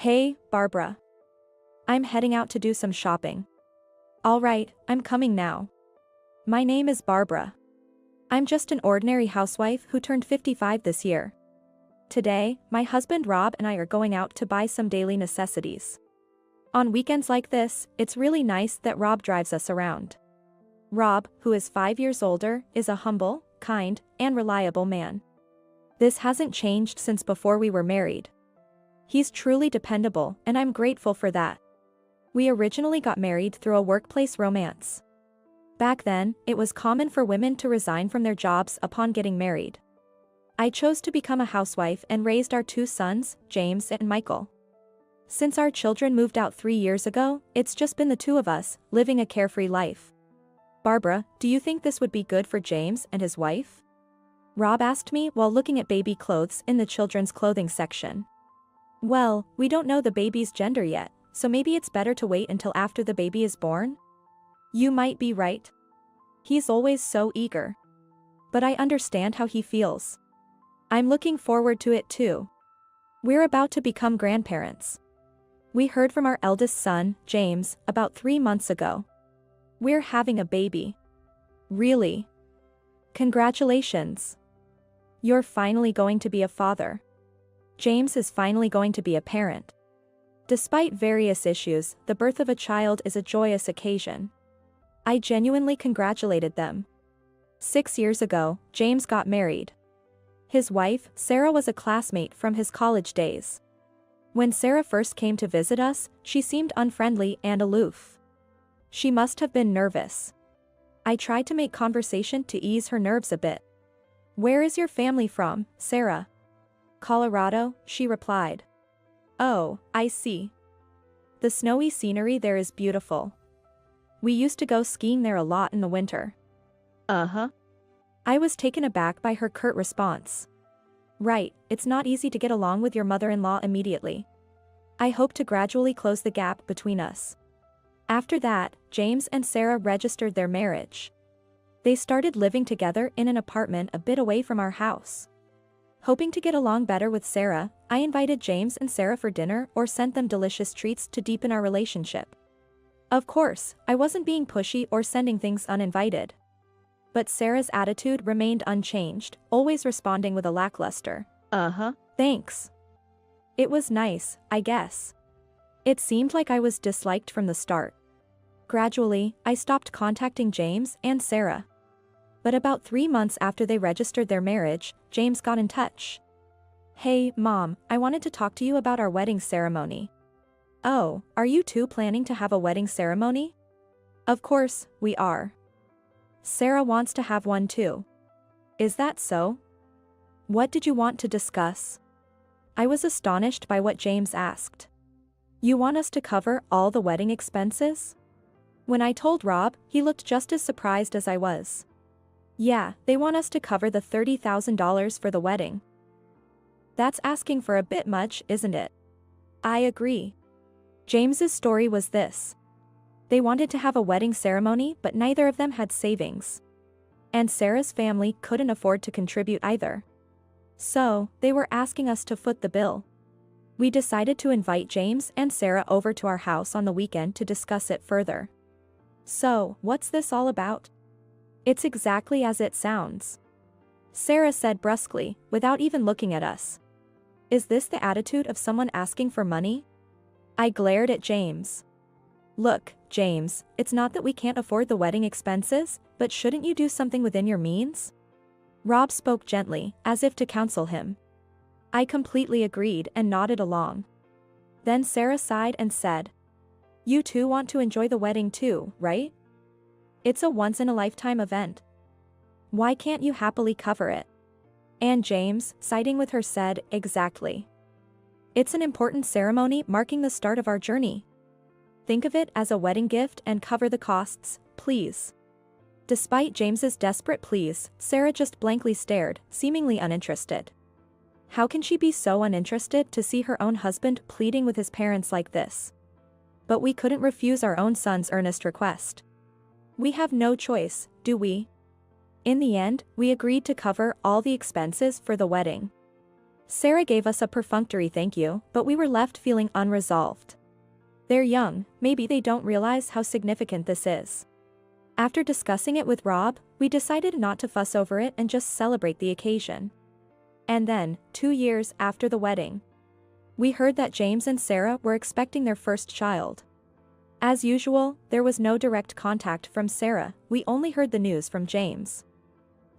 Hey, Barbara. I'm heading out to do some shopping. Alright, I'm coming now. My name is Barbara. I'm just an ordinary housewife who turned 55 this year. Today, my husband Rob and I are going out to buy some daily necessities. On weekends like this, it's really nice that Rob drives us around. Rob, who is 5 years older, is a humble, kind, and reliable man. This hasn't changed since before we were married. He's truly dependable, and I'm grateful for that. We originally got married through a workplace romance. Back then, it was common for women to resign from their jobs upon getting married. I chose to become a housewife and raised our 2 sons, James and Michael. Since our children moved out 3 years ago, it's just been the 2 of us, living a carefree life. Barbara, do you think this would be good for James and his wife? Rob asked me while looking at baby clothes in the children's clothing section. Well, we don't know the baby's gender yet, so maybe it's better to wait until after the baby is born? You might be right. He's always so eager. But I understand how he feels. I'm looking forward to it too. We're about to become grandparents. We heard from our eldest son, James, about 3 months ago. We're having a baby. Really? Congratulations. You're finally going to be a father. James is finally going to be a parent. Despite various issues, the birth of a child is a joyous occasion. I genuinely congratulated them. 6 years ago, James got married. His wife, Sarah, was a classmate from his college days. When Sarah first came to visit us, she seemed unfriendly and aloof. She must have been nervous. I tried to make conversation to ease her nerves a bit. "Where is your family from, Sarah?" "Colorado," she replied. "Oh, I see. The snowy scenery there is beautiful. We used to go skiing there a lot in the winter." "Uh-huh." I was taken aback by her curt response. Right, it's not easy to get along with your mother-in-law immediately. I hope to gradually close the gap between us. After that, James and Sarah registered their marriage. They started living together in an apartment a bit away from our house. Hoping to get along better with Sarah, I invited James and Sarah for dinner or sent them delicious treats to deepen our relationship. Of course, I wasn't being pushy or sending things uninvited. But Sarah's attitude remained unchanged, always responding with a lackluster, "Uh-huh, thanks." It was nice, I guess. It seemed like I was disliked from the start. Gradually, I stopped contacting James and Sarah. But about 3 months after they registered their marriage, James got in touch. "Hey, Mom, I wanted to talk to you about our wedding ceremony." "Oh, are you two planning to have a wedding ceremony?" "Of course, we are. Sarah wants to have one too." "Is that so? What did you want to discuss?" I was astonished by what James asked. "You want us to cover all the wedding expenses?" When I told Rob, he looked just as surprised as I was. "Yeah, they want us to cover the $30,000 for the wedding." "That's asking for a bit much, isn't it?" "I agree." James's story was this. They wanted to have a wedding ceremony, but neither of them had savings. And Sarah's family couldn't afford to contribute either. So, they were asking us to foot the bill. We decided to invite James and Sarah over to our house on the weekend to discuss it further. "So, what's this all about?" "It's exactly as it sounds," Sarah said brusquely, without even looking at us. "Is this the attitude of someone asking for money?" I glared at James. "Look, James, it's not that we can't afford the wedding expenses, but shouldn't you do something within your means?" Rob spoke gently, as if to counsel him. I completely agreed and nodded along. Then Sarah sighed and said, "You two want to enjoy the wedding too, right? It's a once-in-a-lifetime event. Why can't you happily cover it?" And James, siding with her, said, "Exactly. It's an important ceremony marking the start of our journey. Think of it as a wedding gift and cover the costs, please." Despite James's desperate pleas, Sarah just blankly stared, seemingly uninterested. How can she be so uninterested to see her own husband pleading with his parents like this? But we couldn't refuse our own son's earnest request. We have no choice, do we? In the end, we agreed to cover all the expenses for the wedding. Sarah gave us a perfunctory thank you, but we were left feeling unresolved. They're young, maybe they don't realize how significant this is. After discussing it with Rob, we decided not to fuss over it and just celebrate the occasion. And then, 2 years after the wedding, we heard that James and Sarah were expecting their first child. As usual, there was no direct contact from Sarah, we only heard the news from James.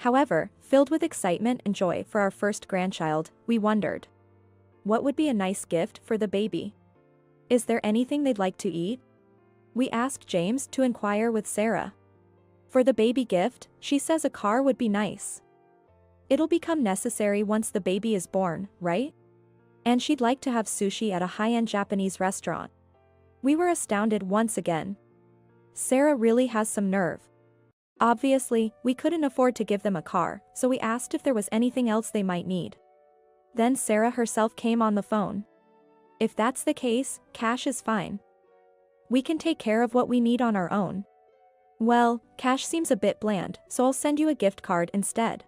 However, filled with excitement and joy for our first grandchild, we wondered, what would be a nice gift for the baby? Is there anything they'd like to eat? We asked James to inquire with Sarah. For the baby gift, she says a car would be nice. It'll become necessary once the baby is born, right? And she'd like to have sushi at a high-end Japanese restaurant. We were astounded once again. Sarah really has some nerve. Obviously, we couldn't afford to give them a car, so we asked if there was anything else they might need. Then Sarah herself came on the phone. If that's the case, cash is fine. We can take care of what we need on our own. Well, cash seems a bit bland, so I'll send you a gift card instead.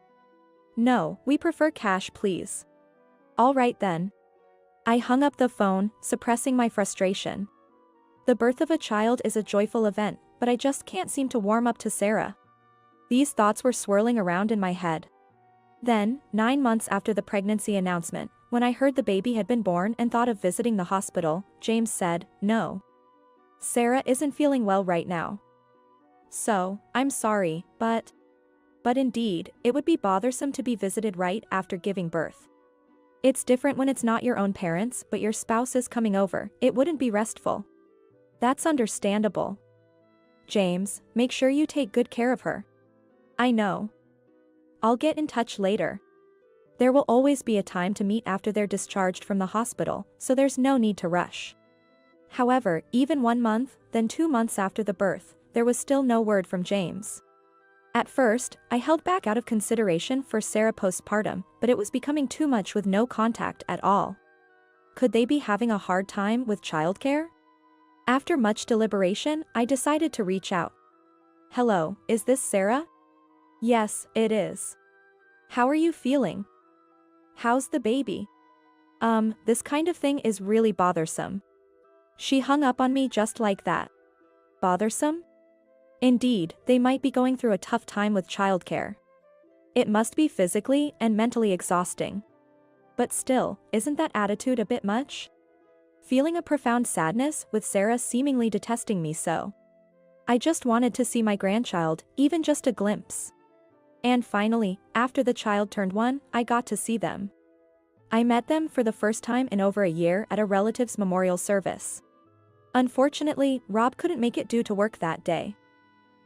No, we prefer cash, please. All right then. I hung up the phone, suppressing my frustration. The birth of a child is a joyful event, but I just can't seem to warm up to Sarah. These thoughts were swirling around in my head. Then, 9 months after the pregnancy announcement, when I heard the baby had been born and thought of visiting the hospital, James said, "No. Sarah isn't feeling well right now. So, I'm sorry, but indeed, it would be bothersome to be visited right after giving birth. It's different when it's not your own parents, but your spouse is coming over, it wouldn't be restful." That's understandable. James, make sure you take good care of her. I know. I'll get in touch later. There will always be a time to meet after they're discharged from the hospital, so there's no need to rush. However, even 1 month, then 2 months after the birth, there was still no word from James. At first, I held back out of consideration for Sarah postpartum, but it was becoming too much with no contact at all. Could they be having a hard time with childcare? After much deliberation, I decided to reach out. Hello, is this Sarah? Yes, it is. How are you feeling? How's the baby? This kind of thing is really bothersome. She hung up on me just like that. Bothersome? Indeed, they might be going through a tough time with childcare. It must be physically and mentally exhausting. But still, isn't that attitude a bit much? Feeling a profound sadness with Sarah seemingly detesting me so. I just wanted to see my grandchild, even just a glimpse. And finally, after the child turned 1, I got to see them. I met them for the first time in over a year at a relative's memorial service. Unfortunately, Rob couldn't make it due to work that day.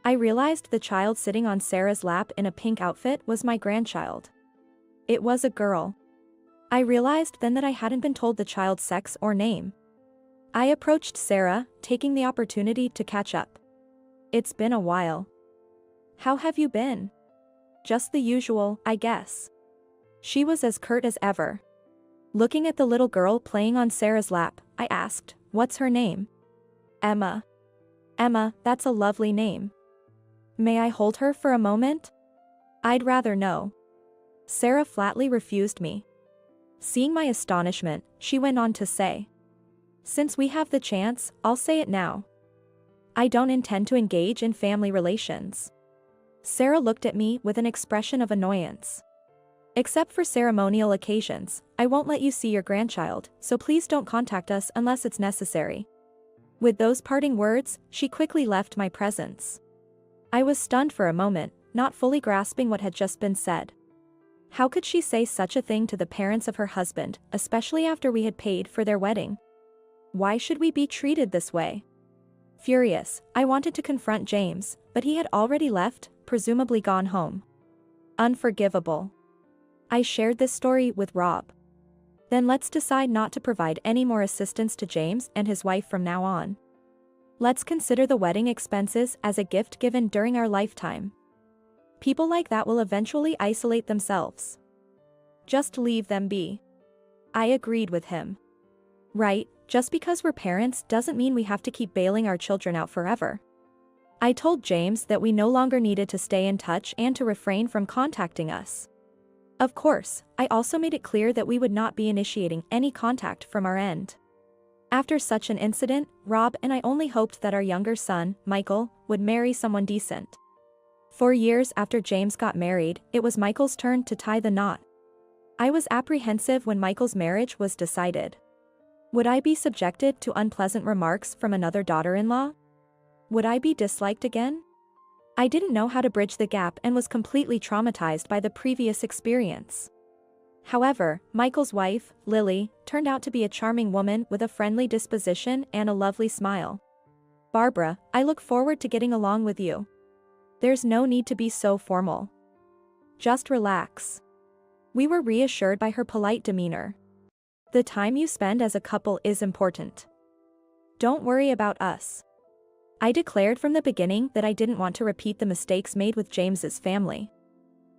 I realized the child sitting on Sarah's lap in a pink outfit was my grandchild. It was a girl. I realized then that I hadn't been told the child's sex or name. I approached Sarah, taking the opportunity to catch up. It's been a while. How have you been? Just the usual, I guess. She was as curt as ever. Looking at the little girl playing on Sarah's lap, I asked, "What's her name?" "Emma." "Emma, that's a lovely name. May I hold her for a moment?" "I'd rather no." Sarah flatly refused me. Seeing my astonishment, she went on to say, "Since we have the chance, I'll say it now. I don't intend to engage in family relations." Sarah looked at me with an expression of annoyance. "Except for ceremonial occasions, I won't let you see your grandchild, so please don't contact us unless it's necessary." With those parting words, she quickly left my presence. I was stunned for a moment, not fully grasping what had just been said. How could she say such a thing to the parents of her husband, especially after we had paid for their wedding? Why should we be treated this way? Furious, I wanted to confront James, but he had already left, presumably gone home. Unforgivable. I shared this story with Rob. Then let's decide not to provide any more assistance to James and his wife from now on. Let's consider the wedding expenses as a gift given during our lifetime. People like that will eventually isolate themselves. Just leave them be. I agreed with him. Right, just because we're parents doesn't mean we have to keep bailing our children out forever. I told James that we no longer needed to stay in touch and to refrain from contacting us. Of course, I also made it clear that we would not be initiating any contact from our end. After such an incident, Rob and I only hoped that our younger son, Michael, would marry someone decent. 4 years after James got married, it was Michael's turn to tie the knot. I was apprehensive when Michael's marriage was decided. Would I be subjected to unpleasant remarks from another daughter-in-law? Would I be disliked again? I didn't know how to bridge the gap and was completely traumatized by the previous experience. However, Michael's wife, Lily, turned out to be a charming woman with a friendly disposition and a lovely smile. Barbara, I look forward to getting along with you. There's no need to be so formal. Just relax. We were reassured by her polite demeanor. The time you spend as a couple is important. Don't worry about us. I declared from the beginning that I didn't want to repeat the mistakes made with James's family.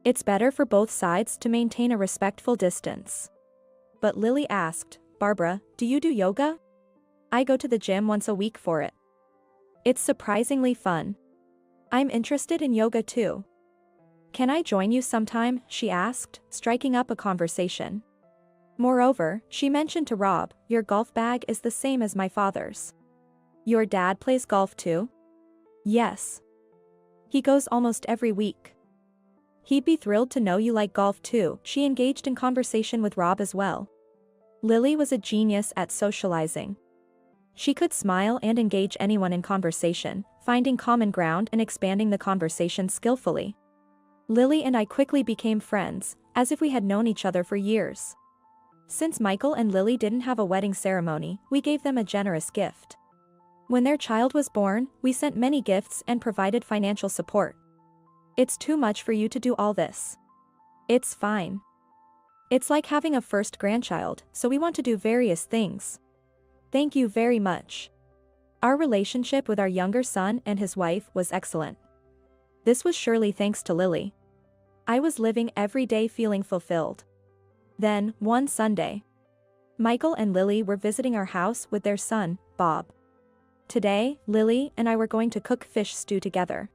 It's better for both sides to maintain a respectful distance. But Lily asked, Barbara, do you do yoga? I go to the gym once a week for it. It's surprisingly fun. I'm interested in yoga too. Can I join you sometime? She asked, striking up a conversation. Moreover, she mentioned to Rob, your golf bag is the same as my father's. Your dad plays golf too? Yes. He goes almost every week. He'd be thrilled to know you like golf too. She engaged in conversation with Rob as well. Lily was a genius at socializing. She could smile and engage anyone in conversation, finding common ground and expanding the conversation skillfully. Lily and I quickly became friends, as if we had known each other for years. Since Michael and Lily didn't have a wedding ceremony, we gave them a generous gift. When their child was born, we sent many gifts and provided financial support. It's too much for you to do all this. It's fine. It's like having a first grandchild, so we want to do various things. Thank you very much. Our relationship with our younger son and his wife was excellent. This was surely thanks to Lily. I was living every day feeling fulfilled. Then, one Sunday, Michael and Lily were visiting our house with their son, Bob. Today, Lily and I were going to cook fish stew together.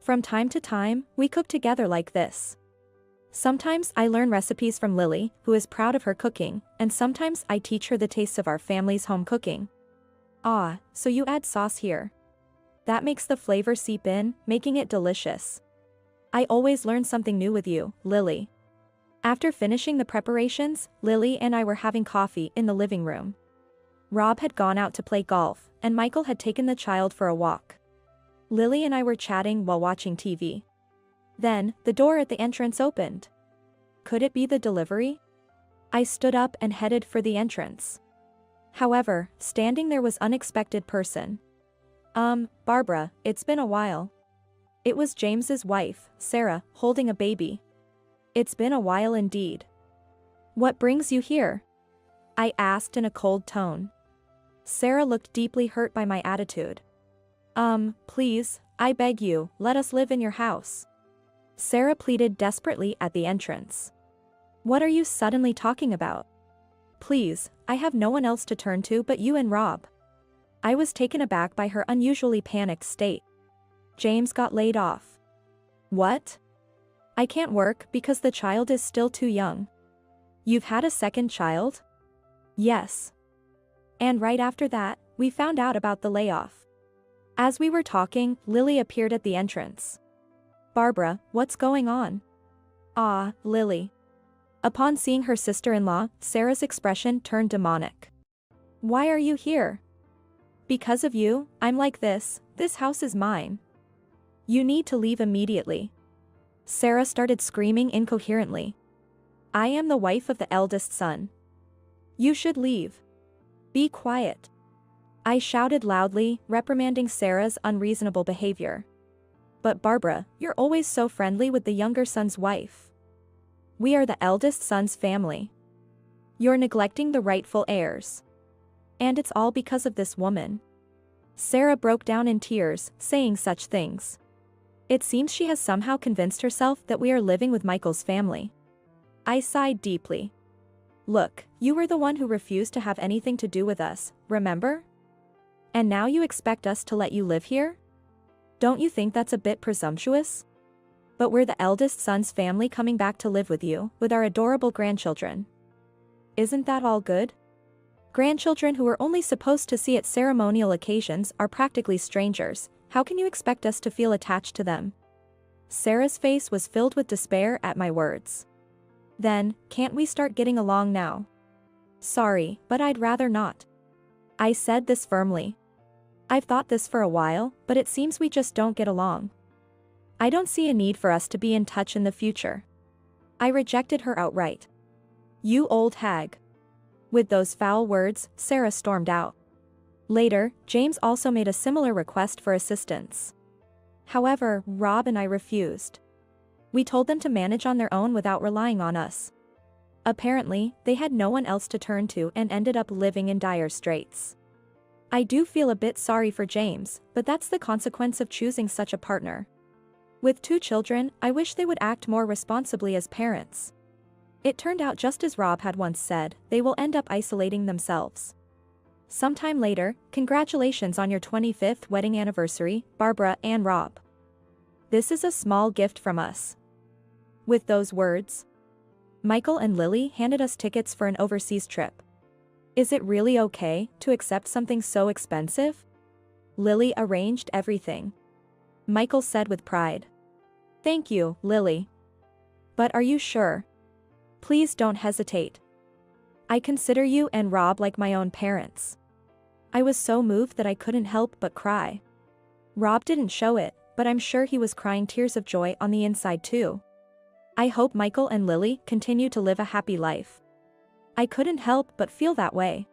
From time to time, we cook together like this. Sometimes I learn recipes from Lily, who is proud of her cooking, and sometimes I teach her the tastes of our family's home cooking. Ah, so you add sauce here. That makes the flavor seep in, making it delicious. I always learn something new with you, Lily. After finishing the preparations, Lily and I were having coffee in the living room. Rob had gone out to play golf, and Michael had taken the child for a walk. Lily and I were chatting while watching TV. Then, the door at the entrance opened. Could it be the delivery? I stood up and headed for the entrance. However, standing there was an unexpected person. Barbara, it's been a while. It was James's wife, Sarah, holding a baby. It's been a while indeed. What brings you here? I asked in a cold tone. Sarah looked deeply hurt by my attitude. Please, I beg you, let us live in your house. Sarah pleaded desperately at the entrance. What are you suddenly talking about? Please, I have no one else to turn to but you and Rob. I was taken aback by her unusually panicked state. James got laid off. What? I can't work because the child is still too young. You've had a second child? Yes. And right after that, we found out about the layoff. As we were talking, Lily appeared at the entrance. Barbara, what's going on? Ah, Lily. Upon seeing her sister-in-law, Sarah's expression turned demonic. Why are you here? Because of you, I'm like this house is mine. You need to leave immediately. Sarah started screaming incoherently. I am the wife of the eldest son. You should leave. Be quiet. I shouted loudly, reprimanding Sarah's unreasonable behavior. But Barbara, you're always so friendly with the younger son's wife. We are the eldest son's family. You're neglecting the rightful heirs. And it's all because of this woman. Sarah broke down in tears, saying such things. It seems she has somehow convinced herself that we are living with Michael's family. I sighed deeply. Look, you were the one who refused to have anything to do with us, remember? And now you expect us to let you live here? Don't you think that's a bit presumptuous? But we're the eldest son's family coming back to live with you, with our adorable grandchildren. Isn't that all good? Grandchildren who we're only supposed to see at ceremonial occasions are practically strangers. How can you expect us to feel attached to them? Sarah's face was filled with despair at my words. Then, can't we start getting along now? Sorry, but I'd rather not. I said this firmly. I've thought this for a while, but it seems we just don't get along. I don't see a need for us to be in touch in the future. I rejected her outright. You old hag. With those foul words, Sarah stormed out. Later, James also made a similar request for assistance. However, Rob and I refused. We told them to manage on their own without relying on us. Apparently, they had no one else to turn to and ended up living in dire straits. I do feel a bit sorry for James, but that's the consequence of choosing such a partner. With 2 children, I wish they would act more responsibly as parents. It turned out just as Rob had once said, they will end up isolating themselves. Sometime later, congratulations on your 25th wedding anniversary, Barbara and Rob. This is a small gift from us. With those words, Michael and Lily handed us tickets for an overseas trip. Is it really okay to accept something so expensive? Lily arranged everything. Michael said with pride. Thank you, Lily. But are you sure? Please don't hesitate. I consider you and Rob like my own parents. I was so moved that I couldn't help but cry. Rob didn't show it, but I'm sure he was crying tears of joy on the inside too. I hope Michael and Lily continue to live a happy life. I couldn't help but feel that way.